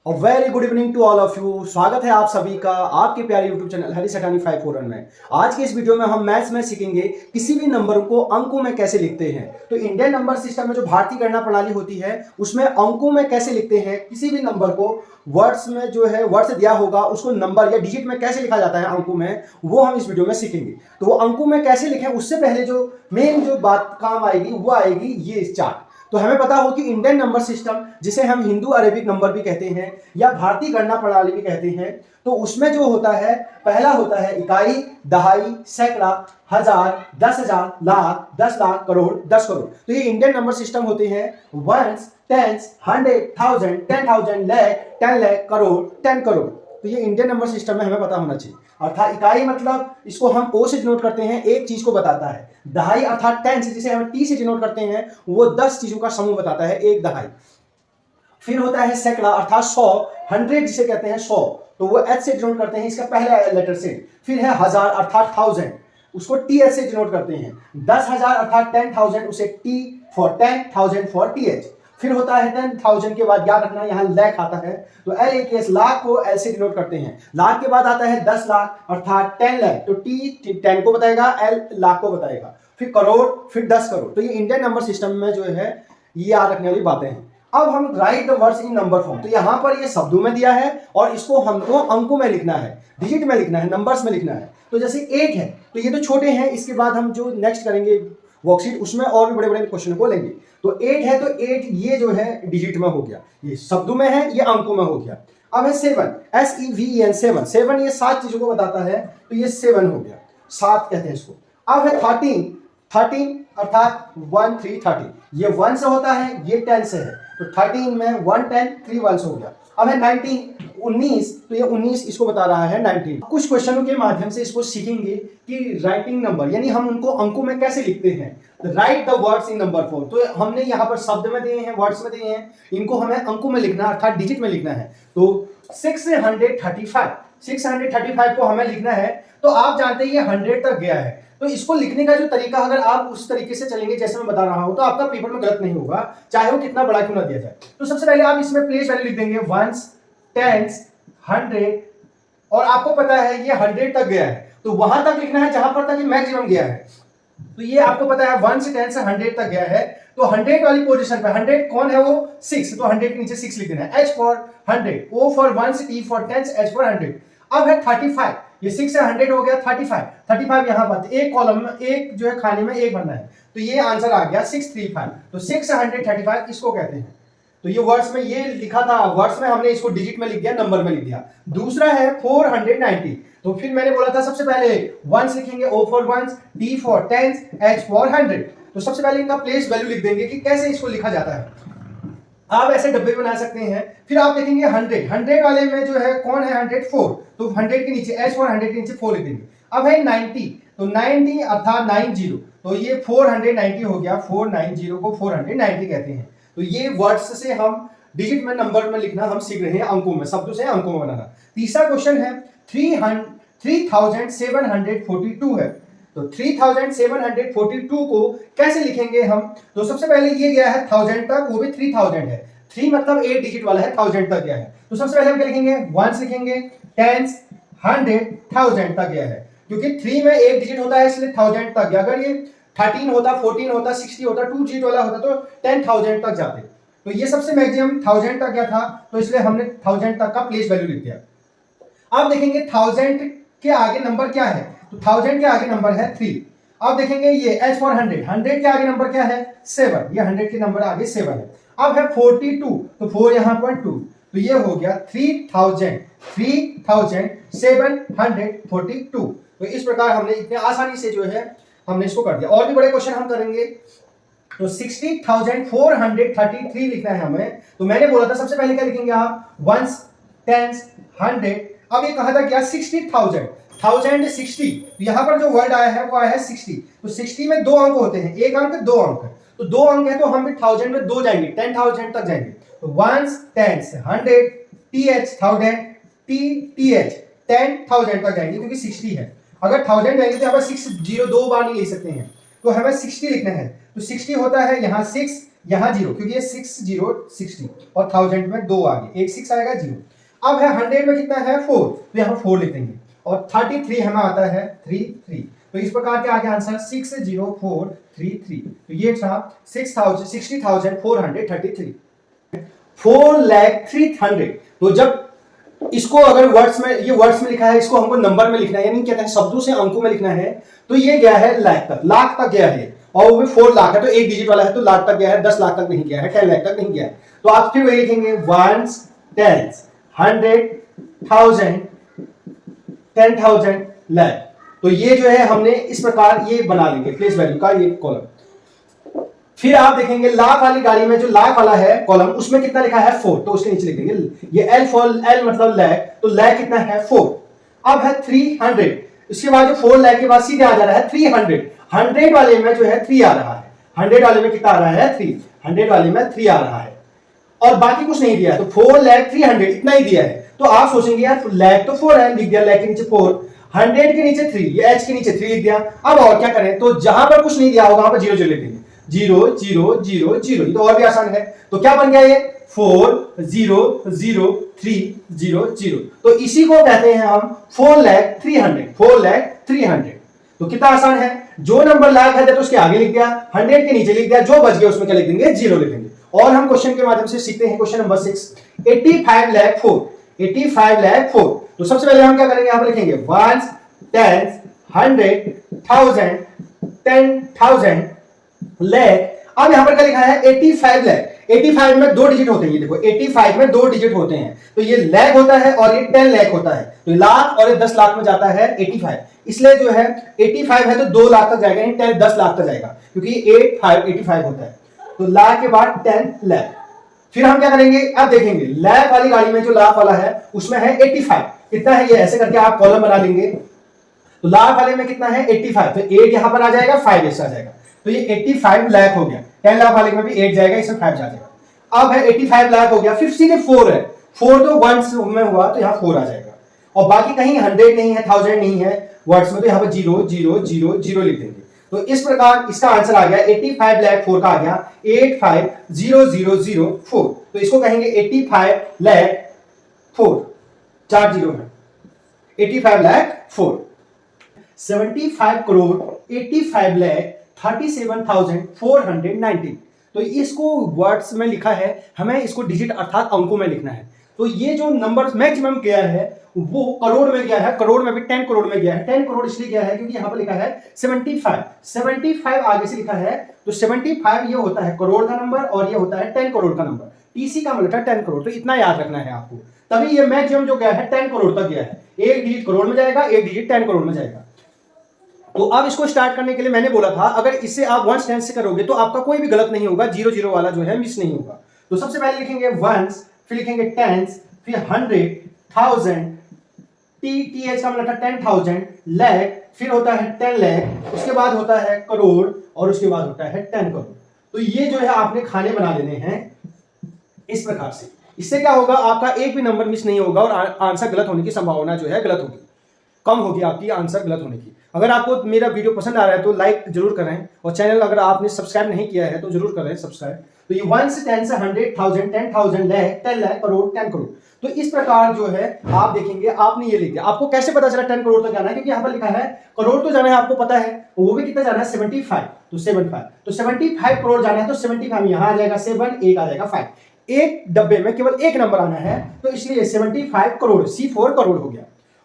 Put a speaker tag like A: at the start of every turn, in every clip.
A: Very good evening to all of you. स्वागत है आप सभी का आपके प्यारे यूट्यूब चैनल हरीश अटानी 541 में। आज के इस वीडियो में हम मैथ्स में सीखेंगे किसी भी नंबर को अंकों में कैसे लिखते हैं। तो इंडियन नंबर सिस्टम में जो भारतीय गणना प्रणाली होती है उसमें अंकों में कैसे लिखते हैं, किसी भी नंबर को वर्ड्स में जो है वर्ड्स दिया होगा उसको नंबर या डिजिट में कैसे लिखा जाता है अंकों में, वो हम इस वीडियो में सीखेंगे। तो वो अंकों में कैसे लिखें उससे पहले जो मेन जो बात काम आएगी वो आएगी ये चार्ट। तो हमें पता हो कि इंडियन नंबर सिस्टम, जिसे हम हिंदू अरेबिक नंबर भी कहते हैं या भारतीय गणना प्रणाली भी कहते हैं, तो उसमें जो होता है पहला होता है इकाई, दहाई, सैकड़ा, हजार, 10,000, लाख, 10 लाख, करोड़, 10 करोड़। तो ये इंडियन नंबर सिस्टम होते हैं। Ones, tens, 100, 1000, 10,000, lakh, 10 lakh, crore, 10 crore. तो ये इंडियन नंबर सिस्टम में हमें पता होना चाहिए। अर्थात इकाई मतलब इसको हम ओ से डिनोट करते हैं, एक चीज को बताता है। दहाई अर्थात 10 से, जिसे हम टी से डिनोट करते हैं, वो 10 चीजों का समूह बताता है, एक दहाई। फिर होता है सैकड़ा अर्थात 100, 100 जिसे कहते हैं 100, तो वो एच से डिनोट करते हैं, इसका पहला लेटर से। फिर है हजार अर्थात 1000, उसको टी एच से डिनोट करते हैं। 10,000 अर्थात 10,000, उसे T for 10,000 for T H. फिर होता है 10,000 के बाद याद रखना यहाँ लाख आता है, तो एल ए के एस, लाख को एल से डिनोट करते हैं। लाख के बाद आता है 10 लाख अर्थात 10 लाख, तो टी 10 को बताएगा, एल लाख को बताएगा। फिर करोड़, फिर 10 करोड़। तो ये इंडियन नंबर सिस्टम में जो है ये याद रखने वाली बातें हैं। अब हम right the words in number form, तो यहां पर ये शब्दों में दिया है और इसको हमको अंकों में लिखना है, डिजिट में लिखना है, नंबर्स में लिखना है। तो जैसे 8 है, तो ये तो छोटे हैं, इसके बाद हम जो नेक्स्ट करेंगे वर्कशीट उसमें और भी बड़े बड़े क्वेश्चन को लेंगे। तो 8 है, तो 8 ये जो है डिजिट में हो गया, ये शब्दों में है, ये अंकों में हो गया। अब है 7, SEVEN, 7, 7 ये 7 चीजों को बताता है, तो ये 7 हो गया, 7 कहते हैं इसको। अब है 13, 13 अर्थात 1 3 30, ये 1 से होता है, ये 10 से है, तो 13 में 1 10 3 1 हो गया। अब है 19, 19, तो ये 19 इसको बता रहा है 19। कुछ क्वेश्चनों के माध्यम से इसको सीखेंगे कि राइटिंग नंबर यानी हम उनको अंकों में कैसे लिखते हैं। Right the words in number form, तो हमने यहाँ पर शब्द में दिए हैं, वर्ड्स में दिए हैं, इनको हमें अंकों में लिखना अर्थात डिजिट में लिखना है। तो 635, 635 को हमें लिखना है। तो आप जानते हैं ये 100 तक गया है, तो इसको लिखने का जो तरीका अगर आप उस तरीके से चलेंगे जैसे मैं बता रहा हूं, तो आपका पेपर में गलत नहीं होगा, चाहे वो कितना बड़ा क्यों ना दिया जाए। तो सबसे पहले आप इसमें प्लेस वैल्यू लिख देंगे, वंस, टेंस, 100, और आपको पता है ये 100 तक गया है, तो वहां तक लिखना है जहां पर तक ये मैक्सिमम गया है। तो ये आपको पता है 1 से 10 से 100 तक गया है, तो 100 वाली पोजीशन पे 100 कौन है वो 6, तो 100 के नीचे 6 लिख देना है। H for 100, O for 1, T for 10, H for 100। अब है 35, ये 6 से 100 हो गया, 35, 35 यहां पर एक कॉलम में, एक जो है खाने में एक भरना है, तो ये आंसर आ गया 635। तो 6 से 135 इसको कहते हैं। तो ये वर्ड्स में ये लिखा था, वर्ड्स में हमने इसको डिजिट में लिख दिया, नंबर में लिख दिया। दूसरा है 490, तो फिर मैंने बोला था सबसे पहले 1 लिखेंगे, O for 1, T for 10, H for 100। तो सबसे पहले इनका प्लेस वैल्यू लिख देंगे कि कैसे इसको लिखा जाता है। आप ऐसे डब्बे बना सकते हैं। फिर आप देखेंगे 100, 100 वाले में जो है कौन है 100, 4, तो 100 के नीचे H फॉर 100 के नीचे 4 लिख देंगे। अब है 90, तो 90 अर्थात 90, तो ये 490 हो गया, 490 को 490 कहते हैं। तो ये वर्ड्स से हम डिजिट में नंबर में लिखना हम सीख रहे हैं, अंकों में, शब्दों से अंकों में बनाना। तीसरा क्वेश्चन है 3742 है, तो 3742 को कैसे लिखेंगे हम। तो सबसे पहले ये गया है 1000 तक, वो भी 3000 है, 3 मतलब 8 डिजिट वाला है, 1000 तक गया है। तो सबसे पहले हम क्या लिखेंगे, 1 लिखेंगे, 10, 100, 1000 तक गया है, क्योंकि 3 में एक डिजिट होता है इसलिए 1000 तक गया। अगर ये 13 होता, 14 होता, 60 होता, 2 डिजिट वाला होता तो 10,000 तक जाते। तो ये सबसे मैक्सिमम 1000 तक गया था, तो इसलिए हमने 1000 तक का प्लेस वैल्यू लिख दिया। अब देखेंगे 1000 के आगे नंबर क्या है, तो 1000 के आगे नंबर है 3। अब देखेंगे ये H फॉर 100, 100 के आगे नंबर क्या है 7, ये 100 के नंबर आगे 7 है। अब है 42, तो 4 यहां पर 2, तो ये हो गया 3742। तो इस प्रकार हमने इतने आसानी से जो है हमने इसको कर दिया। और भी बड़े क्वेश्चन हम करेंगे। तो 60,433 लिखना है हमें। तो मैंने बोला था सबसे पहले क्या लिखेंगे आप, 1, 10, 100। अब ये कहा था क्या 60,000, 1000 60, तो यहां पर जो वर्ड आया है वो आया है 60। तो 60 में 2 अंक होते हैं, एक अंक 2 अंक, तो 2 अंक है, तो हम भी 1000 में 2 जाएंगे, 10,000 तक जाएंगे। तो 1, 10, 100, TH 1000, TH 10,000 तक जाएंगे, क्योंकि 60 है। अगर 1000 जाएंगे तो यहाँ पर 60 2 बार नहीं ले सकते हैं, तो हमें 60 लिखना है। तो 60 होता है यहाँ 6, यहाँ जीरो, क्योंकि ये 6 0 60 और 1000 में 2 आ गए, एक 6 आएगा जीरो। अब है 100 में कितना है 4, तो यहाँ 4 लिख देंगे और 33 हमें आता है 33। तो इस प्रकार के आगे आंसर 60433। तो ये था 60,433, 4,03,100। तो जब इसको अगर वर्ड्स में, ये वर्ड्स में लिखा है, इसको हमको नंबर में लिखना है, यानी कहते हैं शब्दों से अंकों में लिखना है, तो ये गया है लाख तक गया है, और वो भी 4 लाख है, तो एक डिजिट वाला है, तो लाख तक गया है, 10 लाख तक नहीं गया है, 10 लाख तक नहीं गया है। तो आप फिर वही लिखेंगे 1s, 10s, 100, 1000, 10,000, लाख। तो ये जो है हमने इस प्रकार ये बना लेंगे प्लेस वैल्यू का ये कॉलम। फिर आप देखेंगे लाख वाली गाड़ी में जो लाख वाला है कॉलम, उसमें कितना लिखा है 4, तो उसके नीचे लिख देंगे ये L मतलब लाख, तो लाख कितना है 4। अब है 300, इसके बाद जो 4 लाख के बाद सीधे आ जा रहा है 300, 100 वाले में जो है 3 आ रहा है, 100 वाले में कितना आ रहा है 3, 100 वाले में 3 आ रहा है, और बाकी कुछ नहीं दिया है, तो 4,03,100 इतना ही दिया है। तो आप सोचेंगे यार लाख तो 4 है, लिख दिया लाख के नीचे 4, 100 के नीचे 3, ये H के नीचे 3 लिख दिया। अब और क्या करें, तो जहां पर कुछ नहीं दिया होगा वहां पर 0 0 लिख देंगे, 0 0 0 0, ये तो और भी आसान है। तो क्या बन गया ये 4,0,0,3,0,0। तो इसी को कहते हैं हम 4,03,100, 4,03,100। तो कितना आसान है, जो नंबर लाख है तो उसके आगे लिख दिया, 100 के नीचे लिख दिया, जो बच गया उसमें क्या लिख देंगे 0 लिख देंगे। और हम क्वेश्चन के माध्यम से सीखते हैं क्वेश्चन नंबर 6, 85 लाख 4, 85 लाख 4। तो सबसे पहले हम क्या करेंगे, यहां पर लिखेंगे 1s, 10s, 100, 1000, 10,000, लाख। अब यहां पर क्या लिखा है 85 लाख, 85 में 2 डिजिट होते हैं, ये देखो 85 में 2 डिजिट होते हैं, तो ये लाख होता है और ये 10 लाख होता है, तो लाख और ये 10 लाख में जाता है 85, इसलिए जो है 85 है तो 2 लाख तक जाएगा, 10 लाख तक जाएगा, क्योंकि 85 होता है, तो लाख के बाद 10 लाख। फिर हम क्या करेंगे, अब देखेंगे लाख वाली गाड़ी में जो लाख वाला है उसमें है 85, कितना है ये, ऐसे करके आप कॉलम बना लेंगे। तो लाख वाले में कितना है 85, तो 8 यहां पर आ जाएगा, 5 ऐसा आ जाएगा, तो ये 85 लाख हो गया। 10 लाख वाले में भी 8 जाएगा, इसमें 5 जा जाएगा। अब है 85 लाख हो गया, फिर सीधे 4 है, 4 तो वंस में हुआ तो यहाँ 4 आ जाएगा, और बाकी कहीं 100 नहीं है, 1000 नहीं है वर्ड्स में, तो यहाँ पर 0 0 0 0 लिख देंगे। तो इस प्रकार इसका आंसर आ गया 85 लाख 4 का आ गया 85,0,0,4। तो इसको कहेंगे 85 लाख 4, 4 0 है, 85 लाख 4। 75 करोड़ 85 लाख 37,419। तो इसको वर्ड्स में लिखा है, हमें इसको डिजिट अर्थात अंकों में लिखना है। तो ये जो नंबर मैक्सिमम गया है वो करोड़ में गया है, करोड़ में भी 10 करोड़ में गया है। 10 करोड़ इसलिए गया है क्योंकि यहां पर लिखा है 75, 75 आगे से लिखा है, तो 75 ये होता है करोड़ का नंबर और ये होता है 10 करोड़ का नंबर, टीसी का मतलब 10 करोड़। तो इतना याद रखना है आपको, तभी ये मैक्सिमम जो गया है 10 करोड़ तक गया है, एक डिजिट करोड़ में जाएगा, एक डिजिट 10 करोड़ में जाएगा। तो अब इसको स्टार्ट करने के लिए मैंने बोला था अगर इससे आप 1s 10s से करोगे तो आपका कोई भी गलत नहीं होगा, 0 0 वाला जो है मिस नहीं होगा। तो सबसे पहले लिखेंगे 1s, फिर लिखेंगे 10s, फिर 100, 1000, th का मतलब 10,000, लाख, फिर होता है 10 लाख, उसके बाद होता है करोड़, और उसके बाद होता है 10 करोड़। तो ये जो है आपने खाने बना लेने हैं इस प्रकार से। इससे क्या होगा, आपका एक भी नंबर मिस नहीं होगा और आंसर गलत होने की संभावना जो है गलत होगी, कम होगी आपकी आंसर गलत होने की। अगर आपको मेरा वीडियो पसंद आ रहा है तो लाइक जरूर करें, और चैनल अगर आपने सब्सक्राइब नहीं किया है तो जरूर करें सब्सक्राइब। तो ये 1 से 10 से 100, 1000, 10,000, लाख, 10 लाख, करोड़, 10 करोड़। तो इस प्रकार जो है आप देखेंगे, आपने ये लिख दिया। आपको कैसे पता चला 10 करोड़ तक जाना है, क्योंकि यहाँ पर लिखा है करोड़ तो जाना है, आपको पता है, वो भी कितना जाना है 75, तो 75, तो 75 करोड़ जाना है, तो 75 यहाँ आ जाएगा 7, एक आ जाएगा 5, एक डब्बे में केवल एक नंबर आना है, तो इसलिए 75 करोड़, C4 करोड़ हो गया।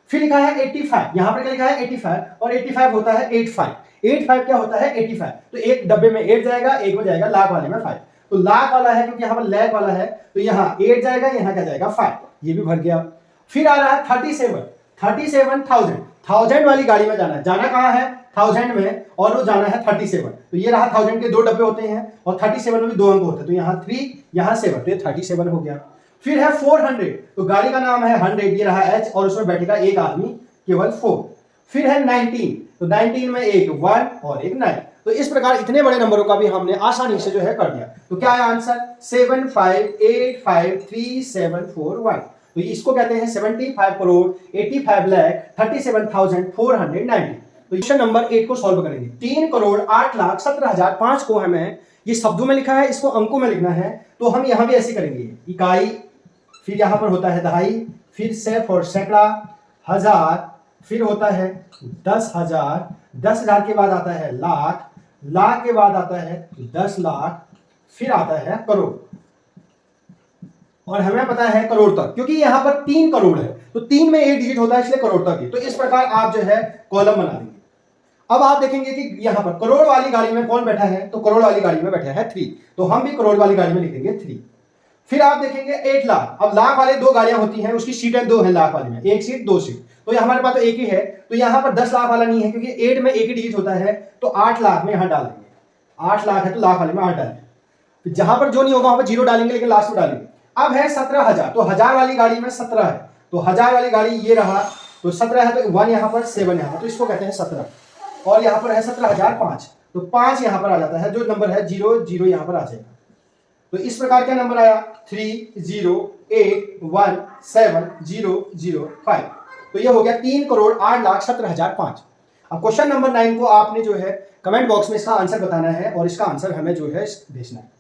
A: फिर लिखा है 85, यहां पर क्या लिखा है 85, और 85 होता है 85, 85 क्या होता है 85, तो एक डब्बे में 8 जाएगा, एक में जाएगा लाख वाले में 5, तो लाख वाला है क्योंकि यहाँ पर लाख वाला है, तो यहाँ 8 जाएगा, यहाँ क्या जाएगा 5, ये भी भर गया। फिर आ रहा है 37,000, 1000 वाली गाड़ी में जाना है, जाना कहाँ है 1000 में, और वो जाना है 37, तो ये रहा 1000 के 2 डब्बे होते हैं, और 37 में भी 2 अंक होते हैं, तो यहाँ 3, यहाँ 7, तो ये 37 हो गया। फिर है 400, तो गाड़ी का नाम है 100, ये रहा H, और उसमें बैठेगा एक आदमी, केवल 4। फिर है 19, तो 19 में एक 1 और एक 9। तो इस प्रकार इतने बड़े नंबरों का भी हमने आसानी से जो है कर दिया। तो क्या है आंसर 75853741। तो इसको कहते हैं 75 करोड़ 85 लाख 37,490। तो क्वेश्चन नंबर 8 को सॉल्व करेंगे। 3 करोड़ 8 लाख 17,005 को हमें ये शब्दों में लिखा है, इसको अंकों में लिखना है, तो हम यहाँ भी ऐसे करेंगे। इकाई, फिर यहाँ पर होता है दहाई, फिर सैफ और सैकड़ा, हजार, फिर होता है 10,000, 10,000 के बाद आता है लाख, लाख के बाद आता है 10 लाख, फिर आता है करोड़। और हमें पता है करोड़ तक, क्योंकि यहाँ पर 3 करोड़ है, तो 3 में 1 डिजिट होता है, इसलिए करोड़ तक ही। तो इस प्रकार आप जो है कॉलम बना देंगे। अब आप देखेंगे कि यहाँ पर करोड़ वाली गाड़ी में कौन बैठा है, तो करोड़ वाली गाड़ी में बैठा है 3, तो हम भी करोड़ वाली गाड़ी में लिखेंगे 3। फिर आप देखेंगे 8 लाख। अब लाख वाले 2 गाड़ियां होती हैं, उसकी सीटें 2 हैं लाख वाले में, 1 सीट 2 सीट, तो ये हमारे पास तो एक ही है। तो यहाँ पर 10 लाख वाला नहीं है, क्योंकि 8 में 1 ही डिजिट होता है, तो 8 लाख में यहाँ डाल देंगे। 8 लाख है तो लाख वाले में 8 डालेंगे। जहां पर जो नहीं होगा वहां पर 0 डालेंगे, लेकिन लास्ट में डालेंगे। अब है 17,000, तो 1000 वाली गाड़ी में 17 है, तो 1000 वाली गाड़ी ये रहा, तो 17 है, तो 1 यहाँ पर, 7 यहाँ पर, तो इसको कहते हैं 17। और यहाँ पर है 17,005, तो 5 यहाँ पर आ जाता है, जो नंबर है 0 0 यहाँ पर आ जाएगा। तो इस प्रकार क्या नंबर आया 3081705। तो ये हो गया 3,08,17,005। अब क्वेश्चन नंबर 9 को आपने जो है कमेंट बॉक्स में इसका आंसर बताना है, और इसका आंसर हमें जो है भेजना है।